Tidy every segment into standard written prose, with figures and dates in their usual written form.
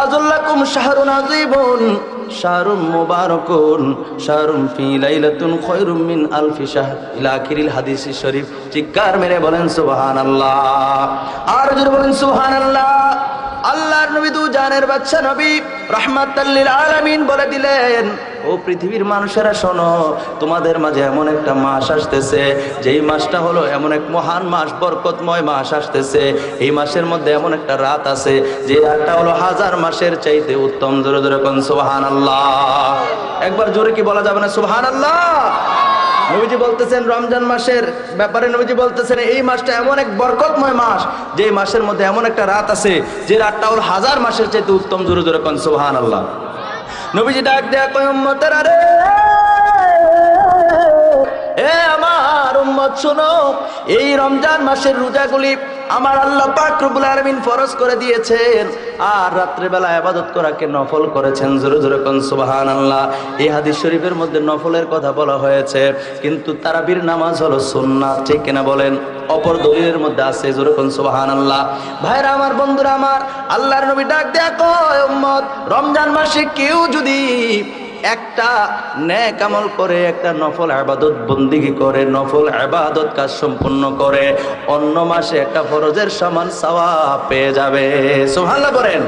আযল্লাকুম শাহরুন আযীবুন শাহরুম মুবারাকুন শাহরুম ফি লাইলাতুন খায়রুম মিন আলফি শাহর ইলা আখিরিল হাদিস শরীফ। চিৎকার মেরে বলেন সুবহানাল্লাহ। আর জোরে বলেন সুবহানাল্লাহ। আল্লাহর নবী দু জানের বাদশা নবী রাহমাতাল লিল আলামিন বলে দিলেন, ও পৃথিবীর মানুষেরা শোনো, তোমাদের মাঝে এমন একটা মাস আসতেছে, যেই মাসটা হলো এমন এক মহান মাস, বরকতময় মাস আসতেছে। এই মাসের মধ্যে এমন একটা রাত আছে, যে রাতটা হলো হাজার মাসের চাইতে উত্তম। জোরে জোরে কোন সুবহানাল্লাহ। একবার জোরে কি বলা যাবে না সুবহানাল্লাহ? নবীজি বলতেছেন রমজান মাসের ব্যাপারে, নবীজি বলতেছেন এই মাসটা এমন এক বরকতময় মাস, যে মাসের মধ্যে এমন একটা রাত আছে, যে রাতটা হলো হাজার মাসের চাইতে উত্তম। জোরে জোরে কোন সুবহানাল্লাহ। নবীজি ডাক দেয়া কয়, উম্মতেরা রে, এ আমার উম্মত শোনো, এই রমজান মাসের রোজাগুলি আমার আল্লাহ পাক রব্বুল আলামিন ফরজ করে দিয়েছেন, আর রাত্রে বেলা ইবাদত করাকে নফল করেছেন। জোরে জোরে কোন সুবহানাল্লাহ। এই হাদিস শরীফের মধ্যে নফলের কথা বলা হয়েছে, কিন্তু তারাবির নামাজ হলো সুন্নাত, ঠিক কিনা বলেন? অপর দলিলের মধ্যে আছে। জোরে কোন সুবহানাল্লাহ। ভাইরা আমার, বন্ধুরা আমার, আল্লাহর নবী ডাক দেয়া কয়, উম্মত, রমজান মাসে কেউ যদি একটা নেক আমল করে, একটা নফল ইবাদত বন্দেগী করে, নফল ইবাদত কাজ সম্পূর্ণ করে, অন্য মাসে একটা ফরজের সমান সওয়াব পেয়ে যাবে। সুবহানাল্লাহ বলেন।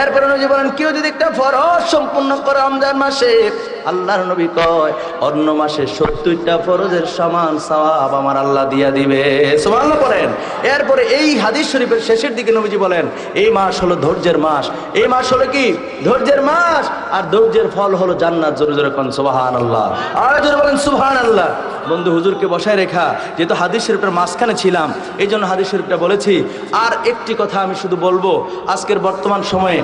এরপরে নবী বলেন, কেউ যদি একটা ফরজ সম্পূর্ণ করে রমজান মাসে, আল্লাহর নবী কয় অন্য মাসে 70টা ফরজের সমান সওয়াব আমার আল্লাহ দিয়া দিবে। সুবহানাল্লাহ বলেন। এরপরে এই হাদিস শরীফের শেষের দিকে নবীজি বলেন, এই মাস হলো ধৈর্যের মাস। এই মাস হলো কি? ধৈর্যের মাস। আর ধৈর্যের ফল হলো জান্নাত। জোরে জোরে কোন সুবহানাল্লাহ। আর জোরে বলেন সুবহানাল্লাহ। বন্ধু, হুজুরকে বসায় রেখা, যেহেতু হাদিস শরীফের মাঝখানে ছিলাম, এই জন্য হাদিস শরীফটা বলেছি। আর একটি কথা আমি শুধু বলবো, আজকের বর্তমান সময়ে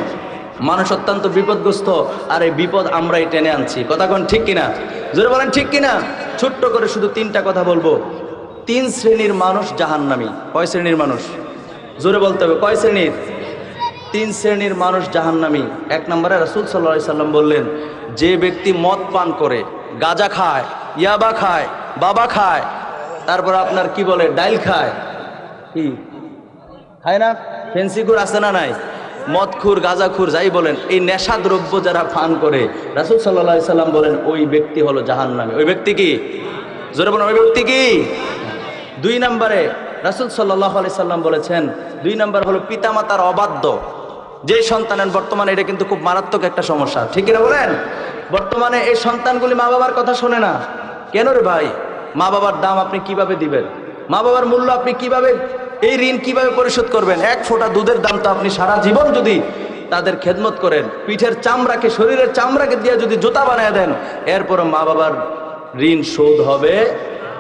মানুষ অত্যন্ত বিপদগ্রস্ত, আর এই বিপদ আমরাই টেনে আনছি। কথা কোন ঠিক কিনা? জোরে বলেন ঠিক কিনা? ছোট্ট করে শুধু 3টা কথা বলবো। 3 শ্রেণীর মানুষ জাহান্নামী। কয় শ্রেণীর মানুষ? জোরে বলতে হবে, কয় শ্রেণীর? 3 শ্রেণীর মানুষ জাহান্নামী। 1 নম্বরে রাসূল সাল্লাল্লাহু আলাইহি সাল্লাম বললেন, যে ব্যক্তি মদ পান করে, গাঁজা খায়, ইয়াবা খায়, বাবা খায়, তারপর আপনার কি বলে ডাইল খায়, কি খায় না, ফেন্সিকুর আছে না নাই, মদখুর, গাঁজাখুর, যাই বলেন, এই নেশা দ্রব্য যারা পান করে, রাসূল সাল্লাল্লাহু আলাইহি সাল্লাম বলেন ওই ব্যক্তি হলো জাহান্নামী। ওই ব্যক্তি কি? জোরে বলেন, ওই ব্যক্তি কি? 2 নম্বরে রাসূল সাল্লাল্লাহু আলাইহি সাল্লাম বলেছেন, 2 নম্বর হলো পিতামাতার অবাধ্য যে সন্তানের, বর্তমানে এটা কিন্তু খুব মারাত্মক একটা সমস্যা, ঠিক কিনা বলেন? বর্তমানে এই সন্তানগুলি মা বাবার কথা শোনে না। কেন রে ভাই? মা বাবার দাম আপনি কিভাবে দিবেন? মা বাবার মূল্য আপনি কিভাবে, এই ঋণ কিভাবে পরিশোধ করবেন? 1 ফোঁটা দুধের দাম তো আপনি সারা জীবন যদি তাদের খেদমত করেন, পিঠের চামড়াকে, শরীরের চামড়াকে দিয়ে যদি জুতা বানিয়ে দেন, এরপরে মা বাবার ঋণ শোধ হবে,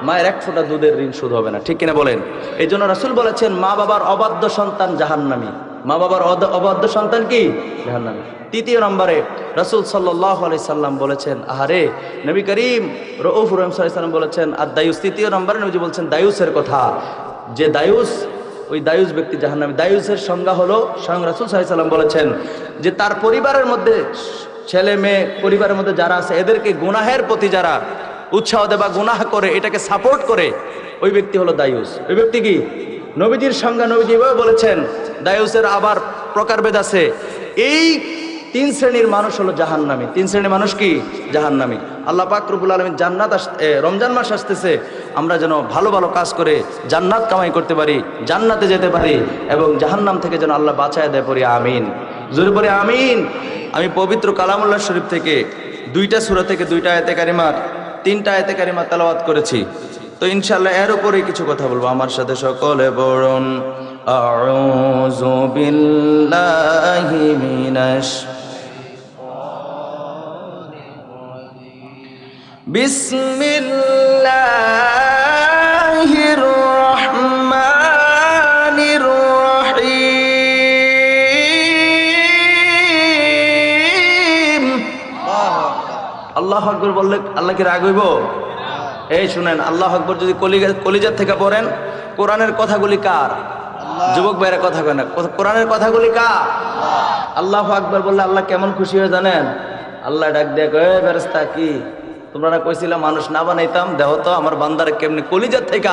মায়ের 1 ফোঁটা দুধের ঋণ শোধ হবে না, ঠিক কিনা বলেন? এই জন্য রাসূল বলেছেন, মা বাবার অবাধ্য সন্তান জাহান্নামী। মা বাবার অবাধ্য সন্তান কি? জাহান্নামী। 3 নম্বরে রাসূল সাল্লাল্লাহু আলাইহি সাল্লাম বলেছেন, আহারে, নবী করিম রউফুর রহিম সাল্লাল্লাহু আলাইহি সাল্লাম বলেছেন, আর দায়ুস। 3 নম্বরে নবীজি বলছেন দায়ুসের কথা, যে দায়ুস, ওই দায়ুস ব্যক্তি জাহান্নামী। দায়ুসের সংজ্ঞা হলো, স্বয়ং রাসূল সাল্লাল্লাহু আলাইহি সাল্লাম বলেছেন, যে তার পরিবারের মধ্যে, ছেলে মেয়ে পরিবারের মধ্যে যারা আছে, এদেরকে গুনাহের প্রতি যারা উৎসাহ দেয় বা গুনাহ করে, এটাকে সাপোর্ট করে, ওই ব্যক্তি হলো দায়ুস। ওই ব্যক্তি কি? নবীজির সংজ্ঞা নবীজি এভাবে বলেছেন। দায়ুসের আবার প্রকারভেদ আছে। এই 3 শ্রেণীর মানুষ হলো জাহান্নামী। 3 শ্রেণীর মানুষ কি? জাহান্নামী। আল্লাহ পাক রব্বুল আলামিন জান্নাত রমজান মাস আসতেছে, আমরা যেন ভালো ভালো কাজ করে জান্নাত কামাই করতে পারি, জান্নাতে যেতে পারি, এবং জাহান্নাম থেকে যেন আল্লাহ বাঁচায় দেয়, পড়ি আমিন। জোরে পড়ি আমিন। আমি পবিত্র কালামুল্লাহ শরীফ থেকে 2টা সূরা থেকে 2টা আয়াতে কারিমার 3টা আয়াতে কারিমা তেলাওয়াত করেছি। তো ইনশাআল্লাহ এর উপরে কিছু কথা বলবো। আমার সাথে সকলে বলুন, আউযু বিল্লাহি মিনাশ বিসমিল্লাহির রহমানির রহিম। আল্লাহু আকবার বললে আল্লাহ কি রাগ হইব? এই শুনেন, আল্লাহু আকবার যদি কলিজার থেকে পড়েন, কোরআনের কথাগুলি কার? যুবক ভাইয়ের কথা কয় না, কোরআনের কথাগুলি কার? আল্লাহু আকবার বললে আল্লাহ কেমন খুশি হয়ে জানেন? আল্লাহ ডাক দিয়ে কয়, এ ফেরেশতা, কি তোমরা না কইছিলা মানুষ না বানাইতাম, দেখো তো আমার বান্দারে কেমনি কলিজার থেকে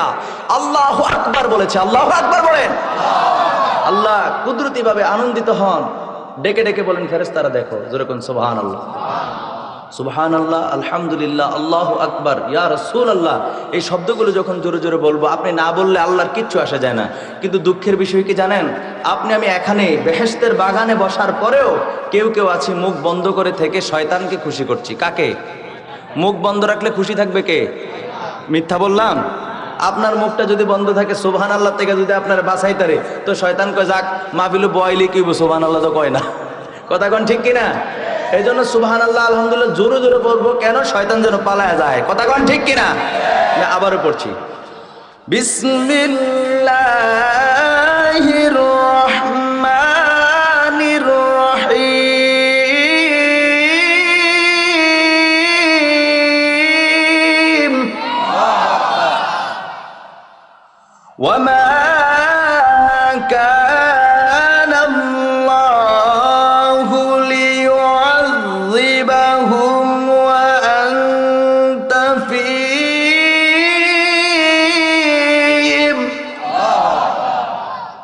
আল্লাহু আকবার বলেছে। আল্লাহু আকবার বলেন। আল্লাহ কুদরতি ভাবে আনন্দিত হন ডেকে ডেকে বলেন ফেরেশতারা দেখো, যেরকম সুবহানাল্লাহ সুবহানাল্লাহ, আলহামদুলিল্লাহ, আল্লাহু আকবার, ইয়া রাসূলুল্লাহ। এই শব্দগুলো যখন জোরে জোরে বলবো, আপনি না বললে আল্লাহর কিচ্ছু আসে যায় না। কিন্তু দুঃখের বিষয় কি জানেন, আপনি আমি এখানে বেহেশতের বাগানে বসার পরেও কেউ কেউ আছি মুখ বন্ধ করে থেকে শয়তানকে খুশি করছি। কাকে? মুখ বন্ধ রাখলে খুশি থাকবে কে? মিথ্যা বললাম? আপনার মুখটা যদি বন্ধ থাকে সুবহানাল্লাহ থেকে যদি আপনার বাঁচাইতারে, তো শয়তান কয় যাক মাহফিলে বয়লি কি সুবহানাল্লাহ তো কয় না। কথা কোন ঠিক কিনা? এই জন্য সুবহানাল্লাহ আলহামদুলিল্লাহ জোরে জোরে পড়বো, কেন? শয়তান যেন পালায়া যায়। কথা কোন ঠিক কিনা? আবারও পড়ছি, বিসমিল্লাহির রহমানির রহিম, ওয়ামা কানা আল্লাহু লিয়ুযিবাহুম ওয়া আনতা ফীহিম।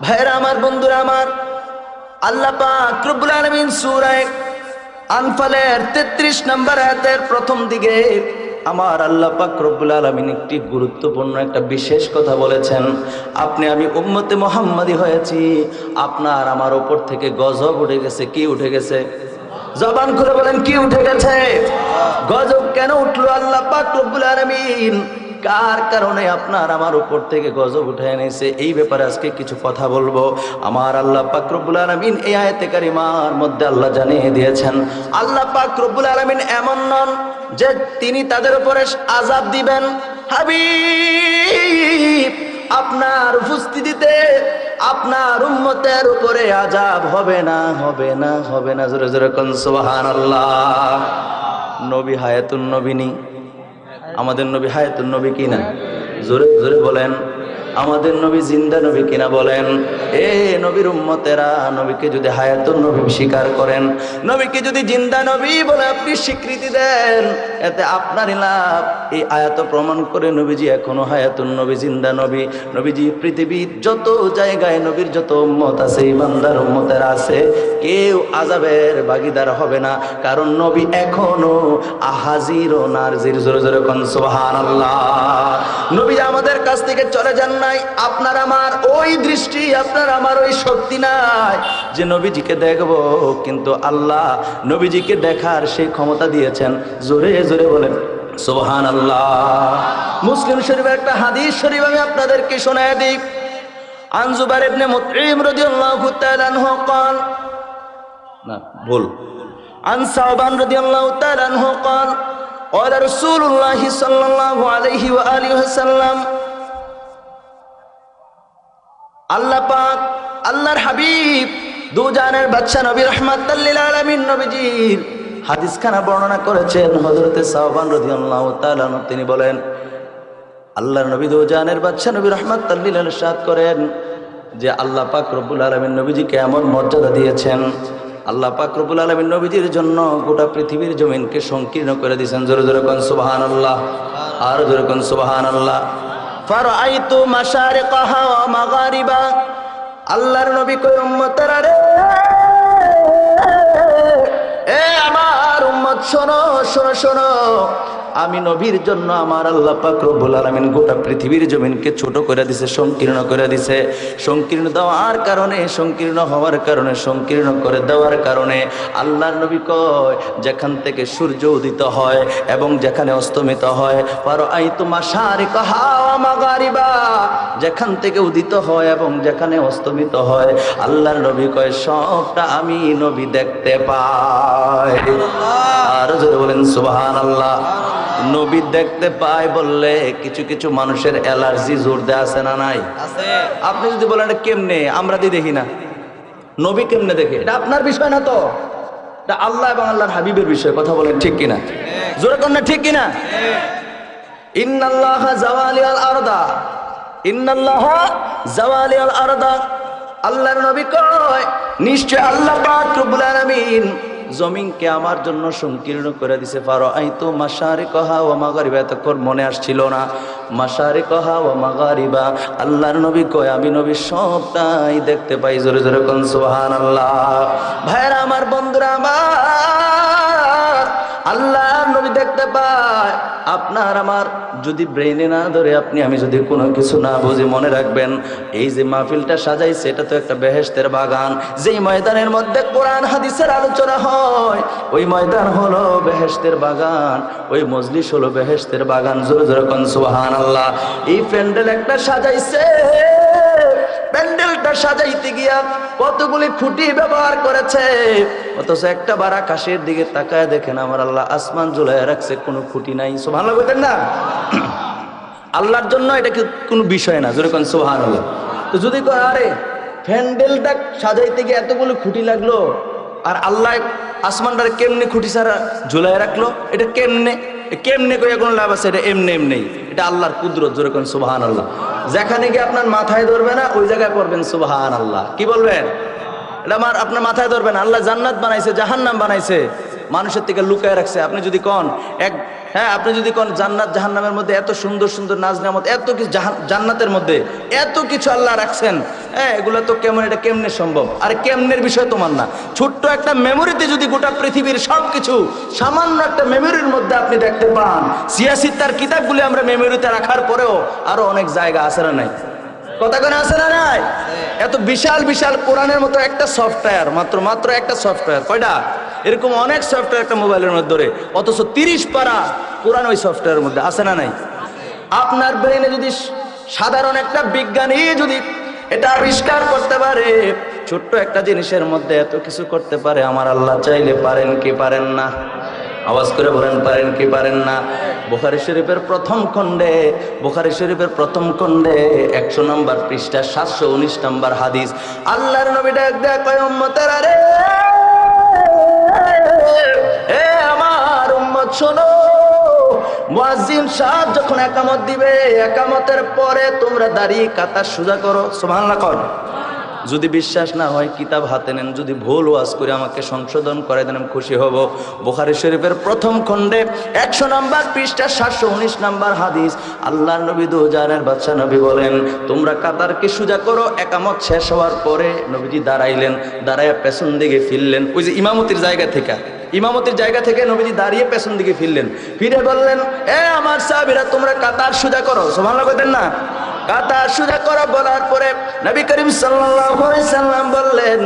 ভাইরা আমার, বন্ধুরা আমার, আল্লাহ পাক রব্বুল আলামিন সূরা আনফালের 33 নম্বর আয়াতের প্রথম দিকে আমার আল্লাহ পাক রব্বুল আলামিন একটি গুরুত্বপূর্ণ একটা বিশেষ কথা বলেছেন। আপনি আমি উম্মতে মুহাম্মাদি হয়েছি, আপনার আমার উপর থেকে গজব উঠে গেছে। কি উঠে গেছে? জবান খুলে বলেন, কি উঠে গেছে? গজব কেন উঠলো আল্লাহ পাক রব্বুল আলামিন কার কারণে আপনার আমার উপর থেকে গজব উঠে এনেছে, এই ব্যাপারে আজকে কিছু কথা বলবো। আমার আল্লাহ পাক রব্বুল আলামিন এই আয়াতে কারিমার মধ্যে আল্লাহ জানিয়ে দিয়েছেন, আল্লাহ পাক রব্বুল আলামিন এমন নন যে তিনি তাদের উপরে আযাব দিবেন। হাবিব, আপনার উপস্থিতিতে আপনার উম্মতের উপরে আযাব হবে না, হবে না, হবে না। জোরে জোরে কোন সুবহানাল্লাহ। নবী হায়াতুন নবীনী, আমাদের নবী হায়াতুন নবী কিনা? জোরে জোরে বলেন, আমাদের নবী জিন্দা নবী কিনা বলেন। এ নবীর উম্মতেরা, নবীকে যদি হায়াতুন নবী স্বীকার করেন, নবীকে যদি জিন্দা নবী বলে আপনি স্বীকৃতি দেন, এতে আপনারই লাভ। এই আয়াত প্রমাণ করে নবীজি এখনো হায়াতুন নবী, জিন্দা নবী। নবীজি পৃথিবীর যত জায়গায় নবীর যত উম্মত আছে, ইমানদার উম্মতেরা আছে, কেউ আযাবের ভাগীদার হবে না, কারণ নবী এখনো হাজির ও নাজির। জোরে জোরে কোন সুবহানাল্লাহ। নবী আমাদের কাছ থেকে চলে যান নাই। আপনার আমার ওই দৃষ্টি, আপনার আমার ওই শক্তি নাই যে নবীজিকে দেখবো, কিন্তু আল্লাহ নবীজিকে দেখার সেই ক্ষমতা দিয়েছেন। জোরে জোরে বলেন সুবহানাল্লাহ। মুসলিম শরীফের একটা হাদিস শরীফ আমি আপনাদেরকে শোনায় দিই। আন জুবাইর ইবনে মুতঈম রাদিয়াল্লাহু তাআলা আনহু قال না ভুল আন সাওবান রাদিয়াল্লাহু তাআলা আনহু قال قال رسول الله صلى الله عليه وآله وسلم, আল্লাহ পাক আল্লাহর হাবিব দুজানের বাদশা নবী রাহমাতাল লিল আলামিন নবীজির হাদিসখানা বর্ণনা করেছেন। হযরতে সাওবান রাদিয়াল্লাহু তাআলা আনহু তিনি বলেন, আল্লাহর নবী দুজানের বাদশা নবী রাহমাতাল লিল আলামিন ইরশাদ করেন যে আল্লাহ পাক রব্বুল আলামিন নবীজিকে এমন মর্যাদা দিয়েছেন, আল্লাহ পাক রব্বুল আলামিন নবীজির জন্য গোটা পৃথিবীর জমিনকে সংকীর্ণ করে দিয়েছেন। জোরে জোরে কোন সুবহানাল্লাহ, আর জোরে কোন সুবহানাল্লাহ। ফারাআইতু মাশারিকাহা ওয়া মাগারিবা, আল্লাহর নবী কয় উম্মতেরা রে, এ আমার উম্মত শোনো শোনো শোনো, আমি নবীর জন্য আমার আল্লাহ পাক রব্বুল আলামিন গোটা পৃথিবীর জমিনকে ছোট করে দিয়েছে, সংকীর্ণ করে দিয়েছে। সংকীর্ণ দেওয়ার কারণে, সংকীর্ণ হওয়ার কারণে, সংকীর্ণ করে দেওয়ার কারণে আল্লাহর নবী কয় যেখান থেকে সূর্য উদিত হয় এবং যেখানে অস্তমিত হয়, ফারাআইতু মাশারিকাহা ওয়া মাগারিবা, যেখান থেকে উদিত হয় এবং যেখানে অস্তমিত হয়, আল্লাহর নবী কয় সবটা আমি নবী দেখতে পাই। আর জোরে বলেন সুবহানাল্লাহ। নবী দেখতে পায় বললে কিছু কিছু মানুষের অ্যালার্জি জোর দেয়া আছে না নাই? আপনি যদি বলেন এটা কেমনে, আমরা দিয়ে দেখি না, নবী কেমনে দেখে, এটা আপনার বিষয় না, তো এটা আল্লাহ এবং আল্লাহর হাবিবের বিষয়। কথা বলেন ঠিক কিনা? জোরে কোন না ঠিক কিনা? ইন্নাল্লাহা জাওয়ালিয়াল আরদা, ইন্নাল্লাহা জাওয়ালিয়াল আরদা, আল্লাহর নবী কয় নিশ্চয় আল্লাহ পাক রব্বুল আলামিন জমিনকে আমার জন্য সংকীর্ণ করে দিছে। ফারাআইতু মাশারিকাহা ওয়া মাগারিবা, এতক্ষণ মনে আসছিল না মাশারিকাহা ওয়া মাগারিবা। আল্লাহর নবী কয় আমি নবী সবটাই দেখতে পাই। জোরে জোরে কোন সুবহানাল্লাহ। ভাইরা আমার, বন্ধুরা আমার, আল্লাহ নবী দেখতে পায়। আপনার আমার যদি ব্রেনে না ধরে, আপনি আমি যদি কোনো কিছু না বুঝি, মনে রাখবেন এই যে মাহফিলটা সাজাইছে এটা তো একটা বেহেশতের বাগান। যেই ময়দানের মধ্যে কোরআন হাদিসের আলোচনা হয় ওই ময়দান হলো বেহেশতের বাগান, ওই মজলিস হলো বেহেশতের বাগান। জোরে জোরে কোন সুবহানাল্লাহ। এই প্যান্ডেল একটা সাজাইছে, প্যান্ডেলটা সাজাইতে গিয়া কতগুলি খুঁটি ব্যবহার করেছে, অথচ একটা বার আকাশের দিকে তাকায় দেখেন আমার আল্লাহ আসমান ঝুলায় রাখছে, কোনো খুঁটি নাই। সুবহানাল্লাহ বলতেন না? আল্লাহর জন্য এটা কি কোনো বিষয় না? জোরে কোন সুবহানাল্লাহ। তো যদি কয় আরে প্যান্ডেলটা সাজাইতে গিয়ে এতগুলো খুঁটি লাগলো, আর আল্লাহ আসমানটার কেমনে খুঁটি ছাড়া ঝুলায় রাখলো, এটা কেমনে কেমনে কইয়া কোনো লাভ আছে? এটা এমনি এমনি, এটা আল্লাহর কুদরত। জোরে কোন সুবহানাল্লাহ। যেখানে গিয়ে আপনার মাথায় ধরবে না ওই জায়গায় পড়বেন সুবহানাল্লাহ। কি বলবেন? এটা আমার আপনার মাথায় ধরবেন। আল্লাহ জান্নাত বানাইছে, জাহান্নাম বানাইছে, মানুষের থেকে লুকায় রাখছে। আপনি যদি কোন আপনি যদি কোন জান্নাত জাহান্নামের মধ্যে এত সুন্দর সুন্দর নাজ নেয়ামত, এত কিছু জান্নাতের মধ্যে এত কিছু আল্লাহ রাখছেন, এগুলো তো কেমন, এটা কেমনে সম্ভব? আর কেমনের বিষয় তোমার না। ছোট্ট একটা মেমোরিতে যদি গোটা পৃথিবীর সবকিছু সামান্য একটা মেমোরির মধ্যে আপনি দেখতে পান, সিয়াসিত্তার কিতাবগুলি আমরা মেমোরিতে রাখার পরেও আরো অনেক জায়গা আছে না নাই? কথা কেন আছে না নাই? এত বিশাল বিশাল কোরআনের মতো একটা সফটওয়্যার, মাত্র একটা সফটওয়্যার, কয়টা এরকম অনেক সফটওয়্যার একটা মোবাইলের মধ্যে ধরে, অথচ 30 পারা কোরআন ওই সফটওয়্যারের মধ্যে আছে না নাই? আপনার ব্রেনে যদি সাধারণ একটা বিজ্ঞানী যদি এটা আবিষ্কার করতে পারে, ছোট্ট একটা জিনিসের মধ্যে এত কিছু করতে পারে, আমার আল্লাহ চাইলে পারেন কি পারেন না? আওয়াজ করে বলেন, পারেন কি পারেন না? বুখারী শরীফের প্রথম খণ্ডে 100 নম্বর পৃষ্ঠা 719 নম্বর হাদিস, আল্লাহর নবী ডাক দেয়া কয়, উম্মতেরা রে, এ আমার উম্মত শোনো, মুয়াজ্জিন সাহেব যখন একামত দিবে, একামতের পরে তোমরা দাঁড়িয়ে কাতার সোজা করো। সুবহানাল্লাহ কর। যদি বিশ্বাস না হয় কিতাব হাতে নেন, যদি ভুল ওয়াজ করে আমাকে সংশোধন করে দেন, আমি খুশি হব। বুখারী শরীফের প্রথম খণ্ডে 100 নম্বর পৃষ্ঠা 719 নম্বর হাদিস, আল্লাহর নবী দুজাহানের বাদশা নবী বলেন, তোমরা কাতারকে সোজা করো। একামত শেষ হওয়ার পরে নবীজি দাঁড়াইলেন, দাঁড়ায় পেছন দিকে ফিরলেন। ওই যে ইমামতির জায়গা থেকে নবীজি দাঁড়িয়ে পেছন দিকে ফিরলেন, ফিরে বললেন, এ আমার সাহাবীরা, তোমরা কাতার সোজা করো। সুবহানাল্লাহ কইতেন না? কাতার সোজা করা বলার পরে নবী করিম সাল্লাল্লাহু আলাইহি সাল্লাম বললেন,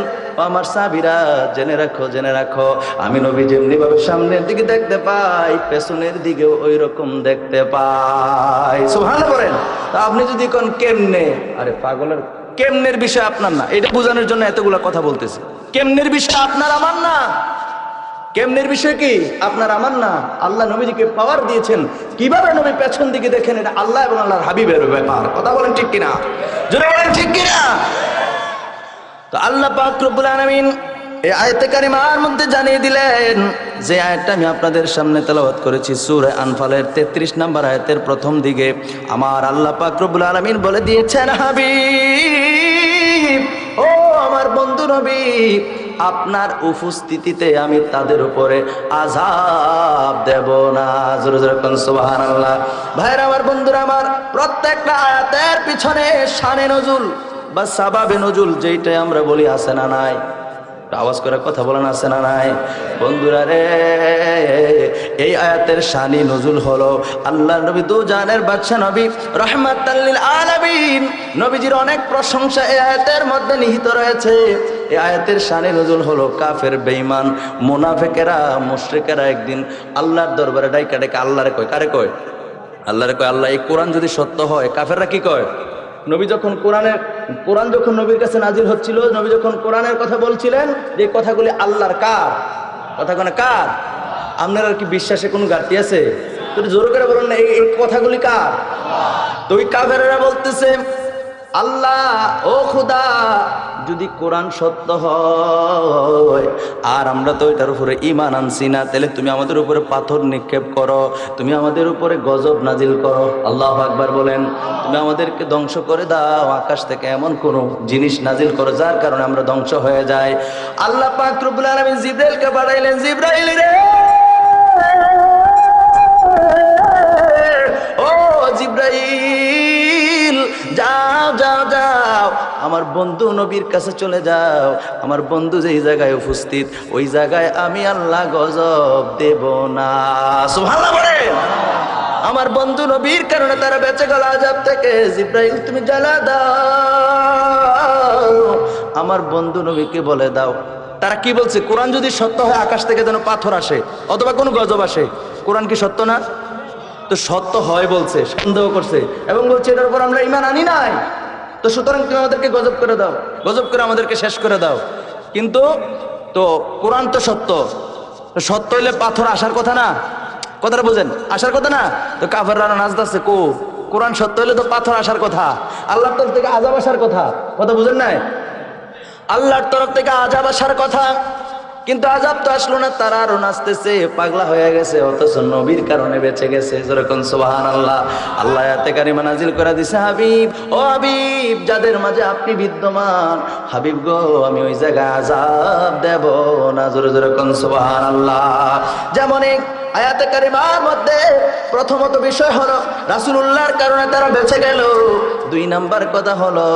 আমার সাহাবীরা জেনে রাখো, আমি নবী যেমনি ভাবে সামনের দিকে দেখতে পাই, পেছনের দিকেও ওই রকম দেখতে পাই। সুবহানাল্লাহ বলেন। তা আপনি যদি কোন কেমনে, আরে পাগলের, কেমনের বিষয় আপনার না, এটা বোঝানোর জন্য এতগুলা কথা বলতেছে। কেমনের বিষয় আপনার আমার না। কেমনের বিষয় কি আপনার আমার না। আল্লাহ নবীজিকে পাওয়ার দিয়েছেন, কিভাবে নবী পেছন দিকে দেখেন, এটা আল্লাহ এবং আল্লাহর হাবিবের ব্যাপার। কথা বলেন ঠিক কিনা? জোরে বলেন ঠিক কিনা? তো আল্লাহ পাক রব্বুল আলামিন এই আয়াতে কারিমার মধ্যে জানিয়ে দিলেন, যে আয়াতটা আমি আপনাদের সামনে তেলাওয়াত করেছি সূরা আনফালের 33 নম্বর আয়াতের প্রথম দিকে, আমার আল্লাহ পাক রব্বুল আলামিন বলে দিয়েছেন, হাবিব, ও আমার বন্ধু নবী, আপনার উপস্থিতিতে আমি তাদের উপরে আযাব দেব না। জোরে জোরে কোন সুবহানাল্লাহ। ভাইরা আমার, বন্ধুরা আমার, প্রত্যেকটা আয়াতের পিছনে শানে নজুল বা সাবাবে নজুল যেইটাই আমরা বলি আছে না নাই? আওয়াজ করে কথা বলেন, আছে না নাই? বন্ধুরা রে, এই আয়াতের শানি নজুল হলো আল্লাহর নবী দুজাহানের বাদশা নবী রাহমাতাল লিল আলামিন, নবীজির অনেক প্রশংসা এই আয়াতের মধ্যে নিহিত রয়েছে। এই আয়াতের শানি নজুল হলো কাফের, বেঈমান, মুনাফিকেরা, মুশরিকেরা একদিন আল্লাহর দরবারে ডাইকা ডাইকা আল্লাহরে কয়, কারে কয়? আল্লাহরে কয়, আল্লাহ, এই কোরআন যদি সত্য হয়, কাফেররা কি কয়? নবী যখন কোরআন যখন নবীর কাছে নাজিল হচ্ছিল, নবী যখন কোরআনের কথা বলছিলেন, যে কথাগুলি আল্লাহর, কার কথা? কোন কার? আপনার আর কি বিশ্বাসে কোনো ঘাটতি আছে? তো জোর করে বলুন না, এই কথাগুলি কার? তো ওই কাফেরেরা বলতেছে, আল্লাহ, ও খুদা, যদি কোরআন সত্য হয় আর আমরা তো এটার উপরে ঈমান আনছি না, তাহলে তুমি আমাদের উপরে পাথর নিক্ষেপ করো, তুমি আমাদের উপরে গজব নাজিল করো। আল্লাহু আকবার বলেন। তুমি আমাদেরকে ধ্বংস করে দাও, আকাশ থেকে এমন কোন জিনিস নাজিল করো যার কারণে আমরা ধ্বংস হয়ে যাই। আল্লাহ পাক রব্বুল আলামিন জিবরাইলকে পাঠাইলেন, জিবরাইল রে, ও জিবরাইল, যাও যাও যাও, আমার বন্ধু নবীর কাছে চলে যাও। আমার বন্ধু যেই জায়গায় উপস্থিত ওই জায়গায় আমি আল্লাহ গজব দেব না। সুবহানাল্লাহ বলেন। আমার বন্ধু নবীর কারণে তারা বেঁচে গেল আযাব থেকে। জিবরাইল তুমি জ্বালা দাও, আমার বন্ধু নবীকে বলে দাও। তারা কি বলছে? কোরআন যদি সত্য হয় আকাশ থেকে যেন পাথর আসে অথবা কোনো গজব আসে। কোরআন কি সত্য না? তো সত্য হয় বলছে, সন্দেহ করছে এবং বলছে এটার উপর আমরা ঈমান আনি নাই, তো সুতরাং তুমি আমাদেরকে গজব করে দাও, গজব করে আমাদেরকে শেষ করে দাও। কিন্তু তো কোরআন তো সত্য, সত্য হইলে পাথর আসার কথা না, কথাটা বুঝেন, আসার কথা না। তো কাফেররা নাচতেছে, কোরআন সত্য হইলে তো পাথর আসার কথা, আল্লাহর তরফ থেকে আযাব আসার কথা, কথা বুঝেন নাই? আল্লাহর তরফ থেকে আযাব আসার কথা, কিন্তু আযাব তো আসলো না। তারা আরো নাচতেছে, পাগলা হয়ে গেছে, অথচ নবীর কারণে বেঁচে গেছে। যেরকম সুবহানাল্লাহ। আল্লাহ আয়াতে কারিমা নাজিল করে দিছে, হাবিব, ও হাবিব, যাদের মাঝে আপনি বিদ্যমান, হাবিব গো, আমি ওই জায়গায় আযাব দেব না। জোরে জোরে কোন সুবহানাল্লাহ। যেমন এক আয়াতে কারিমার মধ্যে প্রথমত বিষয় হলো রাসূলুল্লাহর কারণে তারা বেঁচে গেল। দুই নাম্বার কথা হলো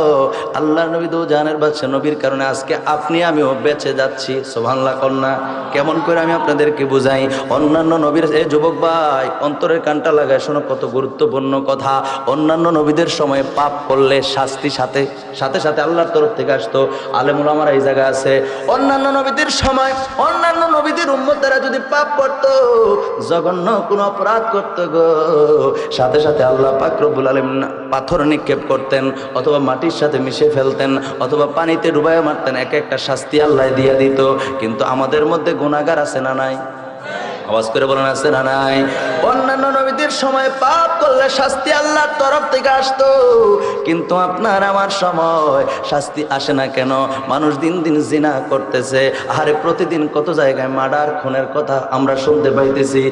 আল্লাহর নবী দো জানের বাদশা নবীর কারণে আজকে আপনি আমিও বেঁচে যাচ্ছি। সুবহানাল্লাহ কন্যা। কেমন করে আমি আপনাদেরকে বুঝাই? অন্যান্য নবীর, এই যুবক ভাই অন্তরের কানটা লাগায় শোনো, কত গুরুত্বপূর্ণ কথা। অন্যান্য নবীদের সময় পাপ করলে শাস্তি সাথে সাথে আল্লাহর তরফ থেকে আসতো। আলেম উলামারা এই জায়গা আছে। অন্যান্য নবীদের সময় অন্যান্য নবীদের উম্মতেরা যদি পাপ করতো, জঘন্য কোন অপরাধ করতো গো, সাথে সাথে আল্লাহ পাক রব্বুল আলামিন পাথর নিক্ষেপ করতেন, অথবা মাটির সাথে মিশে ফেলতেন, অথবা পানিতে ডুবাইয়া মারতেন। এক একটা শাস্তি আল্লাহ দিয়ে দিত। কিন্তু আমাদের মধ্যে গুনাহগার আছে না নাই? আওয়াজ করে বলেন, আছে না নাই? অন্যান্য নবীদের সময় পাপ করলে শাস্তি আল্লাহর তরফ থেকে আসতো, কিন্তু আপনার আমার সময় শাস্তি আসে না কেন? মানুষ দিন দিন জিনা করতেছে, আরে প্রতিদিন কত জায়গায় মার্ডার খুনের কথা আমরা শুনতে পাইতেছি।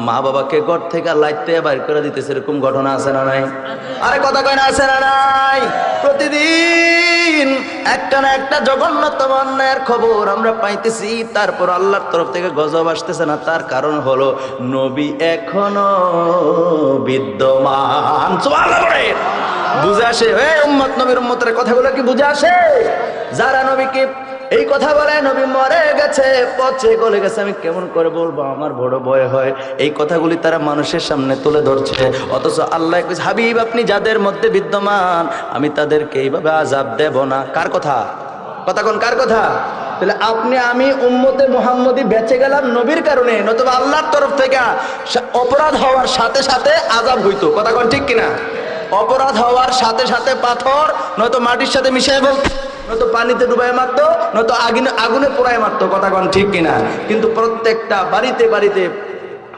মা বাবাকে ঘর থেকে লাইতে বাইর করে দিতেছে, এরকম ঘটনা আছে না নাই? আরে কথা কয় না, আছে না নাই? প্রতিদিন একটা না একটা জঘন্যতম অন্যায়ের খবর আমরা পাইতেছি, তারপর আল্লাহর তরফ থেকে গজব আসতেছে না। তার কারণ হলো নবী এখনো বিদ্যমান। সুবহানাল্লাহ বলেন। বুঝে আসে? উম্মত, নবীর উম্মতের কথাগুলো কি বুঝে আসে? যারা নবীকে এই কথা বলে নবী মরে গেছে, পচে গলে গেছে, আমি কেমন করে বলবো, আমার বড় ভয় হয়, এই কথাগুলি তারা মানুষের সামনে তুলে ধরছে। অথচ আল্লাহ কইছে, হাবিব আপনি যাদের মধ্যে বিদ্যমান আমি তাদেরকে এইভাবে আযাব দেব না। কার কথা? কথা কোন, কার কথা? তাহলে আপনি আমি উম্মতে মুহাম্মদী বেঁচে গেলাম নবীর কারণে, নতুবা আল্লাহর তরফ থেকে অপরাধ হওয়ার সাথে সাথে আযাব হইতো। কথা কোন ঠিক কিনা? অপরাধ হওয়ার সাথে সাথে পাথর নয়তো মাটির সাথে মিশিয়ে ফেলতো, নয়তো পানিতে ডুবাই মারতো, নয়তো আগুনে পোড়ায় মারতো। কথা কোন ঠিক কিনা? কিন্তু প্রত্যেকটা বাড়িতে বাড়িতে,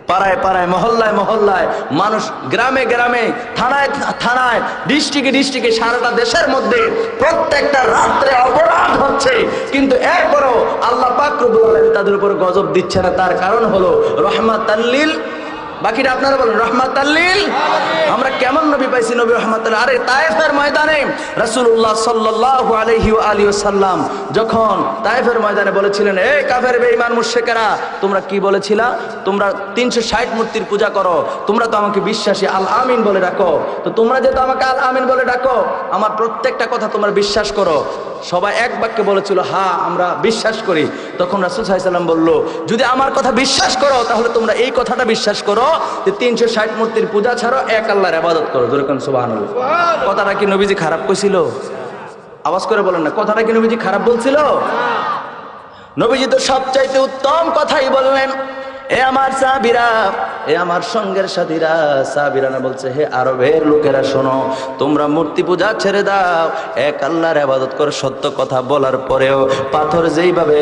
পাড়ায় পাড়ায়, মহল্লায় মহল্লায়, মানুষ গ্রামে গ্রামে, থানায় থানায়, ডিস্ট্রিক্টে ডিস্ট্রিক্টে, সারাটা দেশের মধ্যে প্রত্যেকটা রাত্রে অপরাধ হচ্ছে, কিন্তু এরপরও আল্লাহ পাক রব্বুল আলামিন তাদের উপর গজব দিচ্ছে না। তার কারণ হলো রহমাতাল লিল, বাকিটা আপনারা বলেন, রহমাতাল লিল। আমরা কেমন নবী পাইছি? নবী রহমাতাল। আরে তায়েফের ময়দানে রাসূলুল্লাহ সাল্লাল্লাহু আলাইহি ওয়া আলিহি ওয়াসাল্লাম যখন তায়েফের ময়দানে বলেছিলেন, এই কাফের বেঈমান মুশরিকেরা, তোমরা কি বলেছিলা? তোমরা 360 মূর্তির পূজা করো, তোমরা তো আমাকে বিশ্বাসী, আল আমিন বলে ডাকো, তো তোমরা যেহেতু আমাকে আল আমিন বলে ডাকো, আমার প্রত্যেকটা কথা তোমরা বিশ্বাস করো। সবাই এক বাক্যে বলেছিল, হ্যাঁ আমরা বিশ্বাস করি। তখন রাসূল সাল্লাল্লাহু আলাইহি ওয়াসাল্লাম বলল, যদি আমার কথা বিশ্বাস করো তাহলে তোমরা এই কথাটা বিশ্বাস করো যে 360 মূর্তির পূজা ছাড়ো, এক আল্লাহর ইবাদত করো। যেরকম সুবহানাল্লাহ। কথাটা কি নবীজি খারাপ কইছিল? আওয়াজ করে বলেন না, কথাটা কি নবীজি খারাপ বলছিল? নবীজি তো সবচাইতে উত্তম কথাই বললেন। এ আমার সাহাবীরা, এ আমার সঙ্গের সাথীরা, সাহাবীরা না বলছে, হে আরবের লোকেরা শোনো, তোমরা মূর্তি পূজা ছেড়ে দাও, এক আল্লাহর ইবাদত করো। সত্য কথা বলার পরেও পাথর যেইভাবে,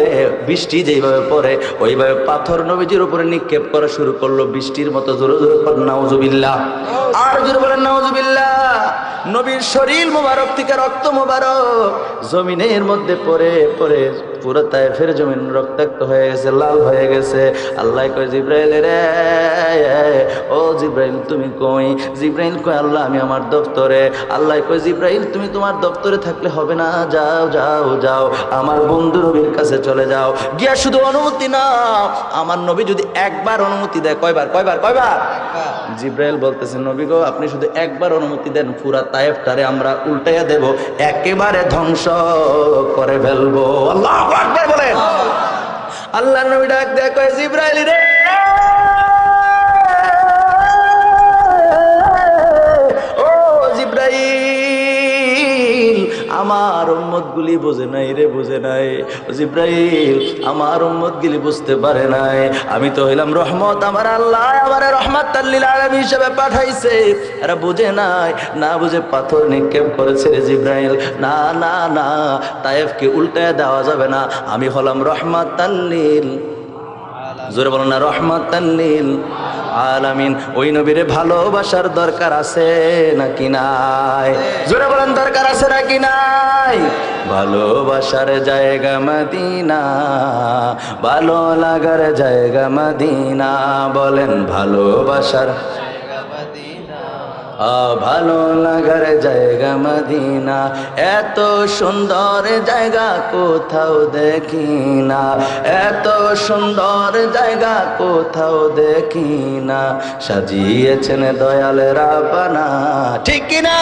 বৃষ্টি যেইভাবে পড়ে ওইভাবে পাথর নবীজির উপরে নিক্ষেপ করা শুরু করলো বৃষ্টির মতো। জোরে জোরে বলেন নাউজুবিল্লাহ, আর জোরে বলেন নাউজুবিল্লাহ। নবীর শরীর মোবারক থেকে রক্ত মোবারক জমিনের মধ্যে পড়ে পড়ে পুরো তায়েফের জমিন রক্তাক্ত হয়ে গেছে, লাল হয়ে গেছে। আল্লাহ কয় জিব্রাইল রে, ও জিব্রাইল তুমি কই? জিব্রাইল কয় আল্লাহ আমি আমার দপ্তরে। আল্লাহ কয় জিব্রাইল তুমি তোমার দপ্তরে থাকলে হবে না, যাও যাও যাও আমার বন্ধু নবীর কাছে চলে যাও, গিয়া শুধু অনুমতি নাও। আমার নবী যদি একবার অনুমতি দেয়, কয়বার কয়বার কয়বার? জিব্রাইল বলতেছে নবী গো আপনি শুধু একবার অনুমতি দেন, পুরা তায়েফটারে আমরা উল্টাইয়া দেব, একেবারে ধ্বংস করে ফেলবো। আল্লাহু আকবার বলেন। আল্লাহর নবী ডাক দেয়া কয় জিব্রাইল রে, ও জিব্রাইল আমার উম্মতগুলি বোঝে নাই রে, বোঝে নাই। জিব্রাইল আমার উম্মতগুলি বুঝতে পারে নাই, আমি তো হইলাম রহমত, আমার আল্লাহ আমারে রহমাতাল লিল আলামিন হিসেবে পাঠাইছে। এরা বুঝে নাই, না বুঝে পাথর নিক্ষেপ করেছে রে জিব্রাইল। না না না, তায়েফকে উল্টায় দেওয়া যাবে না, আমি হলাম রহমাতাল লিল, জোরে বলো না, রহমাতাল লিল আলামিন। ওই নবীরে ভালোবাসার দরকার আছে নাকি নাই? জোরে বলেন দরকার আছে নাকি নাই? ভালোবাসার জায়গা মদিনা, ভালো লাগার জায়গা মদিনা, বলেন ভালোবাসার ভালো লাগার জায়গা মদিনা। এত সুন্দর জায়গা কোথাও দেখি না, এত সুন্দর জায়গা কোথাও দেখি না, সাজিয়েছেন দয়াল রাব্বানা, ঠিক কিনা?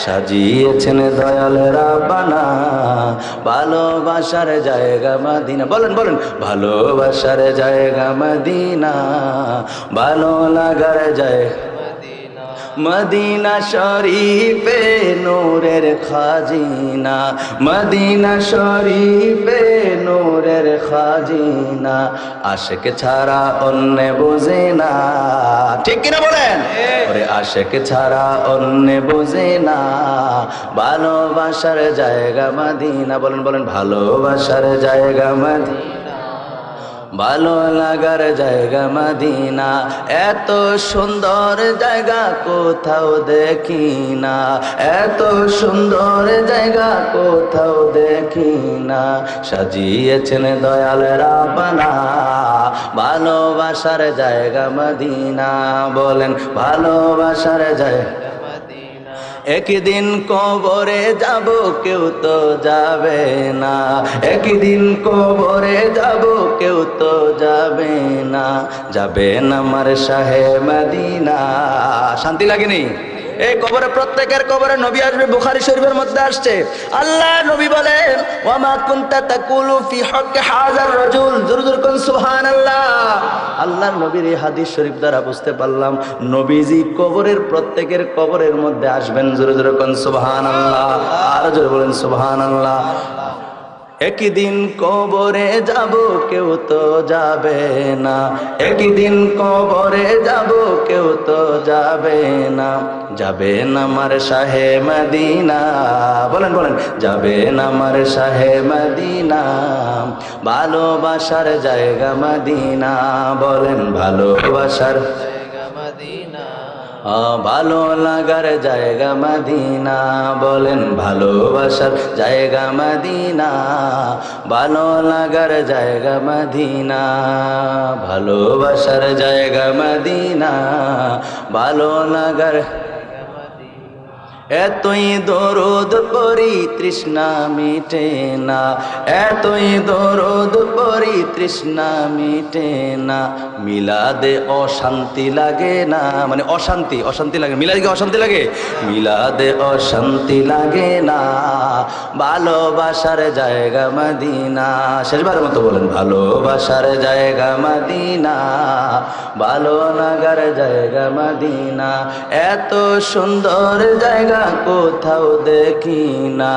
সাজিয়েছেন দয়াল রাব্বানা, ভালোবাসার জায়গা মদিনা, বলেন বলেন ভালোবাসার জায়গা মদিনা, ভালো লাগার জায়গা মদিনা শরীফে নূরের খাজিনা, মদিনা শরীফে নূরের খাজিনা, আশিক ছাড়া অন্য বোঝে না, ঠিক কিনা বলেন? ওরে আশিক ছাড়া অন্য বোঝে না, ভালোবাসার জায়গা মদিনা, বলেন বলেন ভালোবাসার জায়গা মদিনা, ভালো লাগার জায়গা মদিনা। এত সুন্দর জায়গা কোথাও দেখি না, এত সুন্দর জায়গা কোথাও দেখি না, সাজিয়েছেন দয়াল রাব্বানা, ভালোবাসার জায়গা মদিনা, বলেন ভালোবাসার জায়গা। একদিন কবরে যাব কেউ তো যাবে না, একদিন কবরে যাব কেউ তো যাবে না, যাবে না আমার শাহে মদিনা। শান্তি লাগেনি? এই কবরে, প্রত্যেকের কবরে নবী আসবে, বুখারী শরীফের মধ্যে আসছে। আল্লাহ নবী বলেন ওয়া মা কুনতা তাকুলু ফি হক হাযার রাজুল, জোরে জোরে কোন সুবহানাল্লাহ। আল্লাহ নবীর এই হাদিস শরীফ দ্বারা বুঝতে পারলাম নবীজি কবরের, প্রত্যেকের কবরের মধ্যে আসবেন, জোরে জোরে কোন সুবহানাল্লাহ, আর জোরে বলেন সুবহানাল্লাহ। একদিন কবরে যাব কেউ তো যাবে না, একদিন কবরে যাব কেউ তো যাবে না, যাবে না আমার শাহে মদিনা, বলেন বলেন যাবে না আমার শাহে মদিনা, ভালোবাসার জায়গা মদিনা, বলেন ভালোবাসার জায়গা মদিনা, ভালো লাগার জায়গা মদিনা, বলেন ভালোবাসার জায়গা মদিনা, ভালো লাগার জায়গা মদিনা, ভালোবাসার জায়গা মদিনা, ভালো লাগার। এতই দরদ পড়ি তৃষ্ণা মিটে না, এতই দরদ পড়ি তৃষ্ণা মিটে না, মিলাদে অশান্তি লাগে না, মানে অশান্তি, অশান্তি লাগে, মিলাদে কি অশান্তি লাগে? মিলাদে অশান্তি লাগে না, ভালোবাসার জায়গা মদিনা। শেষবারের মতো বলেন ভালোবাসার জায়গা মদিনা, ভালো লাগার জায়গা মদিনা। এত সুন্দর জায়গা কোথাও দেখি না,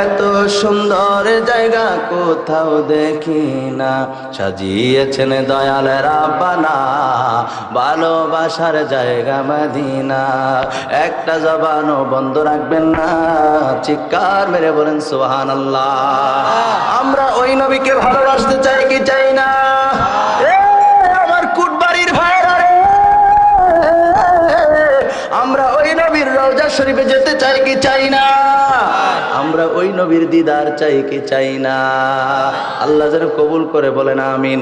এত সুন্দর জায়গা কোথাও দেখি না, সাজিয়েছেন দয়াল রাব্বানা, ভালোবাসার জায়গা মদিনা। একটা জবানও বন্ধ রাখবেন না, চিৎকার মেরে বলেন সুবহানাল্লাহ। আমরা ওই নবীকে ভালোবাসতে চাই কি চাই না? আমার কুটবাড়ির ভাইরা রে, আমরা ওই নবীর রওজা শরীফ শরীফে যেতে চাই কি চাই না? আমরা ওই নবীর দিদার চাই কি চাই না? আল্লাহ যেন কবুল করে, বলেন আমিন।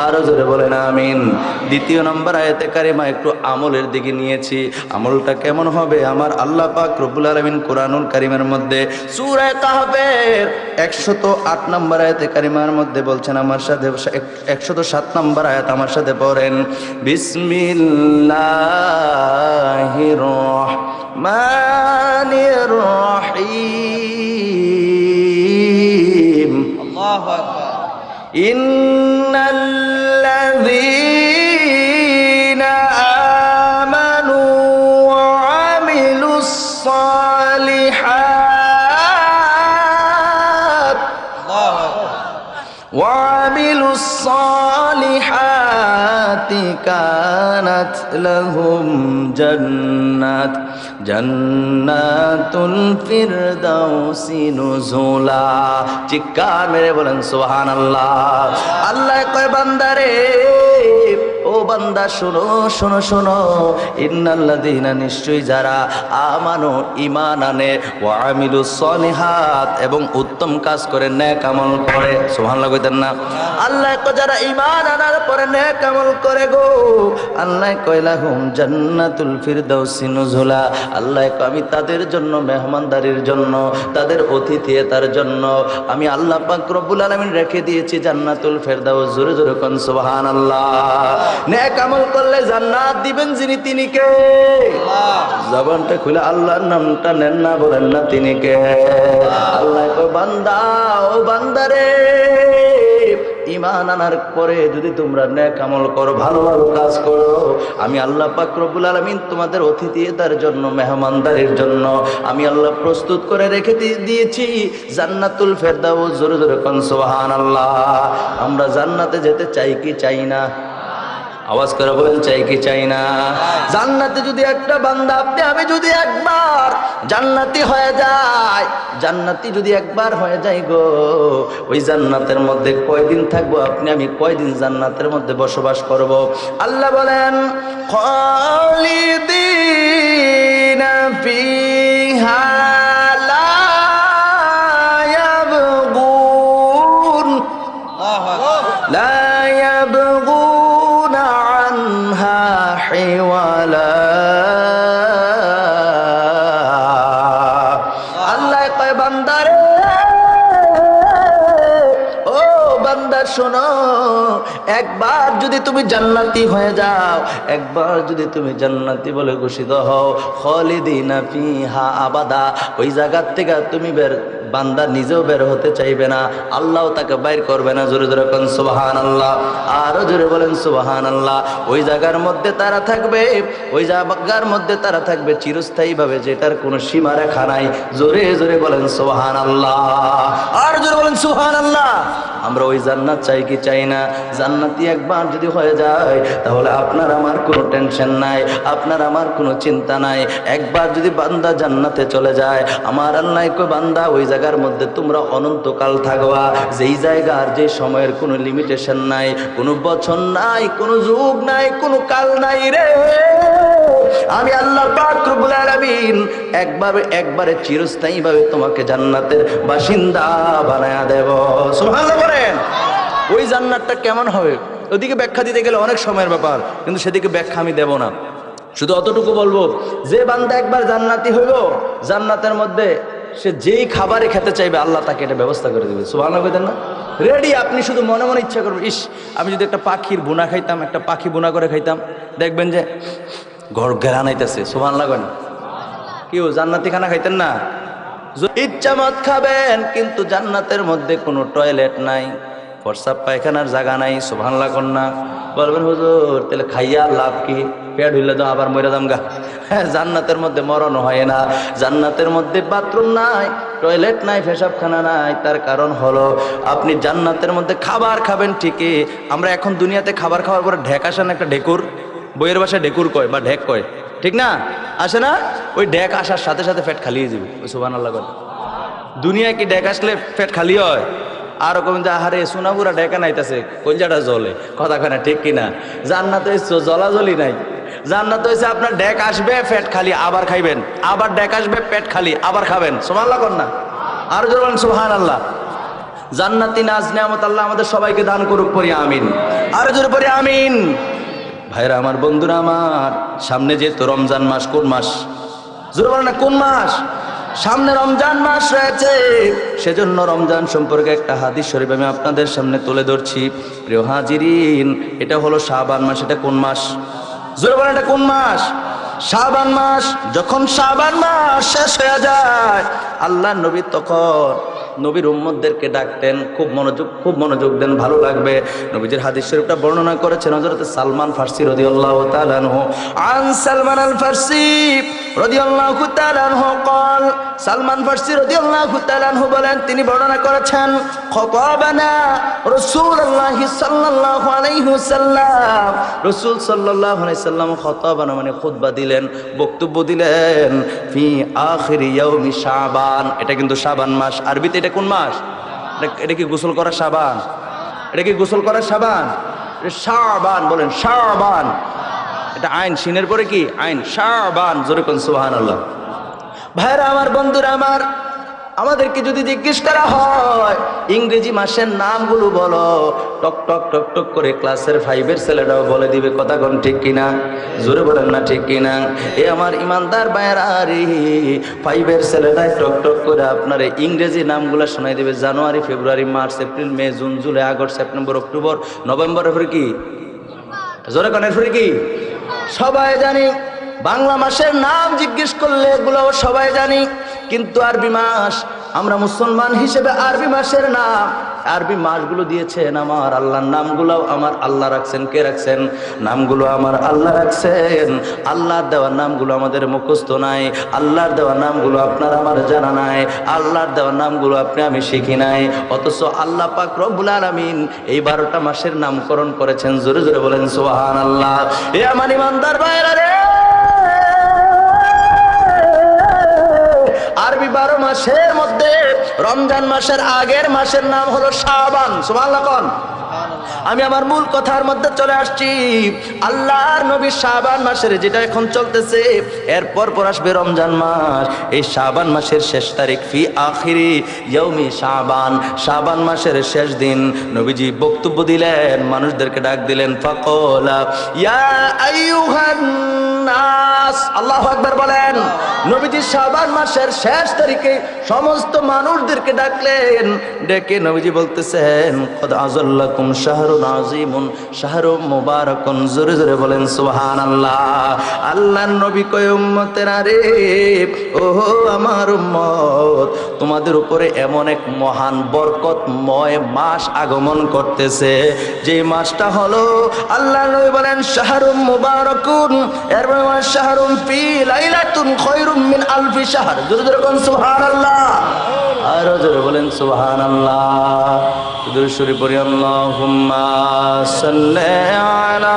আরো জোরে বলেন আমিন। দ্বিতীয় নম্বর আয়াতে কারিমা একটু আমলের দিকে নিয়েছি। আমলটা কেমন হবে? আমার আল্লাহ পাক রব্বুল আলামিন কোরআনুল কারীমের মধ্যে সূরা কাহফের 108 নম্বর আয়াতে কারিমার মধ্যে বলছেন, আমার সাথে 107 নম্বর আয়াত আমার সাথে পড়েন, বিসমিল্লাহির রহমানির রহিম। আল্লাহু আকবার। ইন্নাল্লাযীনা আমানু ওয়া আমিলুস সালিহাত وعملوا الصالحات كانت لهم جنات الفردوس نزلا। চিৎকার মেরে বলেন সুবহানাল্লাহ। আল্লাহ কয় বান্দারে, ও বান্দা শোনো শোনো শোনো, ইন্নাল্লাযীনা নিশ্চয়ই যারা আমানু ঈমান আনে, ওয়া আমিলুস সলিহাত এবং উত্তম কাজ করে, নেক আমল করে, সুবহানাল্লাহ কইতেন না? আল্লাহ কয় যারা ঈমান আনার পরে নেক আমল করে গো, আল্লাহ কয় লাহুম জান্নাতুল ফিরদাউসি নুজুলা। আল্লাহ কয় আমি তাদের জন্য মেহমানদারির জন্য, তাদের অতিথিয়তার জন্য আমি আল্লাহ পাক রব্বুল আলামিন রেখে দিয়েছি জান্নাতুল ফিরদাউস। জোরে জোরে কোন সুবহানাল্লাহ। নেক আমল করলে জান্নাত দিবেন যিনি, তিনি কে? জবানটা খুলে আল্লাহর নামটা নেন না, বলেন না তিনি কে? আল্লাহ কয় বান্দা, ও বান্দারে, ঈমান আনার পরে যদি তোমরা নেক আমল করো, ভালো ভালো কাজ করো, আমি আল্লাহ পাক রব্বুল আলামিন তোমাদের অতিথিয়তার জন্য, মেহমানদারির জন্য আমি আল্লাহ প্রস্তুত করে রেখে দিয়েছি জান্নাতুল ফেরদাউস। জোরে জোরে কোন সুবহানাল্লাহ। আমরা জান্নাতে যেতে চাই কি চাই না? আওয়াজ করে বলেন চাই কি চাই না? জান্নাতে যদি একটা বান্দা আপনি আমি যদি একবার জান্নাতি হয়ে যায়, জান্নাতি যদি একবার হয়ে যাই গো, ওই জান্নাতের মধ্যে কয়দিন থাকবো আপনি আমি, কয়দিন জান্নাতের মধ্যে বসবাস করব? আল্লাহ বলেন খালিদিনা ফিহা লা ইয়াবগুন, লা ইয়াবগুন আনহা হিওয়ালা। আল্লাহ কয় বান্দারে, ও বান্দা শোনো, একবার যদি তুমি জান্নাতি হয়ে যাও, একবার যদি তুমি জান্নাতি বলে ঘোষিত হও, খালিদিনা ফিহা আবাদা, ওই জায়গার থেকে তুমি বান্দা নিজেও বের হতে চাইবে না, আল্লাহও তাকে বাইর করবে না। জোরে জোরে কোন সুবহানাল্লাহ। আরো জোরে বলেন সুবহানাল্লাহ। ওই জায়গার মধ্যে তারা থাকবে, ওই জায়গার মধ্যে তারা থাকবে চিরস্থায়ীভাবে, যেটার কোনো সীমারেখা নাই। জোরে জোরে বলেন সুবহানাল্লাহ। আর জোরে বলেন সুবহানাল্লাহ। আমরা ওই জান্নাত চাই কি চাই না? জান্নাতি একবার যদি হয়ে যায়, তাহলে আপনার আমার কোনো টেনশন নাই, আপনার আমার কোনো চিন্তা নাই। একবার যদি বান্দা জান্নাতে চলে যায়, আমার আল্লাহ কই বান্দা ওই জায়গার মধ্যে তোমরা অনন্তকাল থাকবা, যেই জায়গার যে সময়ের কোনো লিমিটেশন নাই, কোনো বছর নাই, কোনো যুগ নাই, কোনো কাল নাই রে। আমি আল্লাহ পাক রব্বুল আলামিন একবারে চিরস্থায়ীভাবে তোমাকে জান্নাতের বাসিন্দা বানায়া দেব। সুবহানাল্লাহ বলেন। ওই জান্নাতটা কেমন হবে ওদিকে ব্যাখ্যা দিতে গেলে অনেক সময়ের ব্যাপার, কিন্তু সেদিকে ব্যাখ্যা আমি দেব না। শুধু অতটুকু বলবো, যে বান্দা একবার জান্নাতি হইল, জান্নাতের মধ্যে সে যেই খাবারে খেতে চাইবে আল্লাহ তাকে এটা ব্যবস্থা করে দেবে। সুবহানাল্লাহ বলেন না? রেডি। আপনি শুধু মনে মনে ইচ্ছা করবেন, ইস আমি যদি একটা পাখির বোনা খাইতাম, একটা পাখি বোনা করে খাইতাম, দেখবেন যে ঘর ঘেরা নাইতেছে। সুবহানাল্লাহ বলেন। কেউ জান্নাতি খানা খাইতেন না? ইচ্ছা মত খাবেন, কিন্তু জান্নাতের মধ্যে কোনো টয়লেট নাই, প্রস্রাব পায়খানার জায়গা নাই। সুবহানাল্লাহ কন্যা বলবেন হুজুর তাহলে খাইয়া লাভ কি? পেট হইলে তো আবার মরে দাম গা। জান্নাতের মধ্যে মরণ হয় না। জান্নাতের মধ্যে বাথরুম নাই, টয়লেট নাই, পেশাবখানা নাই। তার কারণ হলো আপনি জান্নাতের মধ্যে খাবার খাবেন ঠিকই। আমরা এখন দুনিয়াতে খাবার খাওয়ার পরে ঢেক আসে না, একটা ঢেকুর, বইয়ের বাসায় ঢেকুর কয় বা ঢেক কয়, ঠিক না? আসে না? ওই ঢেক আসার সাথে সাথে পেট খালি হয়ে যাবে। ওই সুবহানাল্লাহ করে। দুনিয়ায় কি ঢেক আসলে পেট খালি হয়? আর রকম যে আহারে সোনাপুরা ঢেকা নাইতেছে, কলজাটা জ্বলে, কথা খানা ঠিক কিনা? জান্নাতে জলাজলি নাই, জান্নাত হইছে আপনার ডেক আসবে পেট খালি আবার খাইবেন, আবার ডেক আসবে পেট খালি আবার খাবেন। সুবহানাল্লাহ কোন না? আর জোরে বলেন সুবহানাল্লাহ। জান্নাতি নাজ নিয়ামত আল্লাহ আমাদের সবাইকে দান করুক, পড়ি আমিন। আর জোরে পড়ি আমিন। ভাইরা আমার, বন্ধুরা আমার, সামনে যেহেতু রমজান মাস, কোন মাস? জোরে বলেন না, কোন মাস? সামনে রমজান মাস রয়েছে, সেজন্য রমজান সম্পর্কে একটা হাদিস শরীফ আমি আপনাদের সামনে তুলে ধরছি। প্রিয় হাজিরিন, এটা হলো শাবান মাস। এটা কোন মাস? জোরে বলেন, এটা কোন মাস? শাবান মাস। যখন শাবান মাস শেষ হয়ে যায়, আল্লাহ নবী তখন নবীর উম্মতদেরকে ডাকতেন। খুব মনোযোগ দেন, ভালো লাগবে। নবীজির হাদিস শরীফটা বর্ণনা করেছেন হযরত সালমান ফারসি রাদিয়াল্লাহু তাআলা আনহু। আন সালমান আল ফারসি রাদিয়াল্লাহু তাআলা আনহু قال, সালমান ফারসি রাদিয়াল্লাহু তাআলা আনহু বলেন, তিনি বর্ণনা করেছেন, খতাবানা রাসূলুল্লাহ সাল্লাল্লাহু আলাইহি ওয়াসাল্লাম, রাসূল সাল্লাল্লাহু আলাইহি সাল্লাম খতাবানা মানে খুতবা দিলেন, বক্তব্য দিলেন, ফি আখির ইয়াউমি শাবান। এটা কিন্তু শাবান মাস। আরবিতে এটা কোন মাস? এটা কি গোসল করা শাবান? এটা কি গোসল করা শাবান? শাবান বলেন, শাবান। এটা আইন, সিনের পরে কি আইন, শাবান। জোরে কোন সুবহানাল্লাহ। ভাইরা আমার, বন্ধুরা আমার, আমাদেরকে যদি জিজ্ঞেস করা হয় ইংরেজি মাসের নামগুলো বলো, টক টক টক টক করে ক্লাসের 5-এর ছেলেটাও বলে দিবে। কথা কোন ঠিক কিনা? জোরে বলেন না ঠিক কিনা? এ আমার ইমানদার ভাইরা রে, 5-এর ছেলেটাই টক টক করে আপনার ইংরেজি নামগুলো শোনাই দিবে। January, February, March, April, May, June, July, August, September, October, নভেম্বরের পরে কি? জোরে কোন পরে কি? সবাই জানি। বাংলা মাসের নাম জিজ্ঞেস করলে এগুলোও সবাই জানি, কিন্তু আরবি মাস, আমরা মুসলমান হিসেবে আরবি মাসের নাম, আরবি মাসগুলো দিয়েছেন আমার আল্লাহর নামগুলো আমার আল্লাহ রাখছেন। কে রাখছেন? নামগুলো আমার আল্লাহ রাখছেন। আল্লাহর দেওয়ার নামগুলো আমাদের মুখস্থ নাই, আল্লাহর দেওয়ার নামগুলো আপনার আমার জানা নাই, আল্লাহর দেওয়ার নামগুলো আপনি আমি শিখি নাই। অথচ আল্লাহ পাক রব্বুল আলামিন এই 12টা মাসের নামকরণ করেছেন। জোরে জোরে বলেন সুবহানাল্লাহ। এ আমার ইমানদার ভাইরা রে, আরবি 12 মাসের মধ্যে রমজান মাসের আগের মাসের নাম হলো শাবান। সুবহানাল্লাহ কোন? আমি আমার মূল কথার মধ্যে চলে আসছি। আল্লাহর নবী শাবান মাসের, যেটা এখন চলতেছে, এরপর পর আসবে রমজান মাস। এই শাবান মাসের শেষ তারিখ, ফি আখিরি ইয়াউমি শাবান, শাবান মাসের শেষ দিন নবীজি বক্তব্য দিলেন, মানুষদেরকে ডাক দিলেন। ফাকালা ইয়া আইয়ুহান নাস, আল্লাহু আকবার বলেন। নবীজি শাবান মাসের শেষ তারিখে সমস্ত মানুষদেরকে ডাকলেন, ডেকে নবীজি বলতেছেন, কদ আযাল্লাকুম শাহরুন আযীমুন শাহরুম মুবারাকুন। জোরে জোরে বলেন সুবহানাল্লাহ। আল্লাহর নবী কয়, উম্মতেরা রে, ওহো আমার উম্মত, তোমাদের উপরে এমন এক মহান বরকতময় মাস আগমন করতেছে, যে মাসটা হলো, আল্লাহর নবী বলেন, শাহরুম মুবারাকুন, এর মানে শাহরুম ফি লাইলাতুন খায়রুম মিন আলফি শাহর। জোরে জোরে বলেন সুবহানাল্লাহ। আর জোরে বলেন সুবহানাল্লাহ। দুরূদ শরীফ পড়ি, আল্লাহুম্মা সাল্লি আলা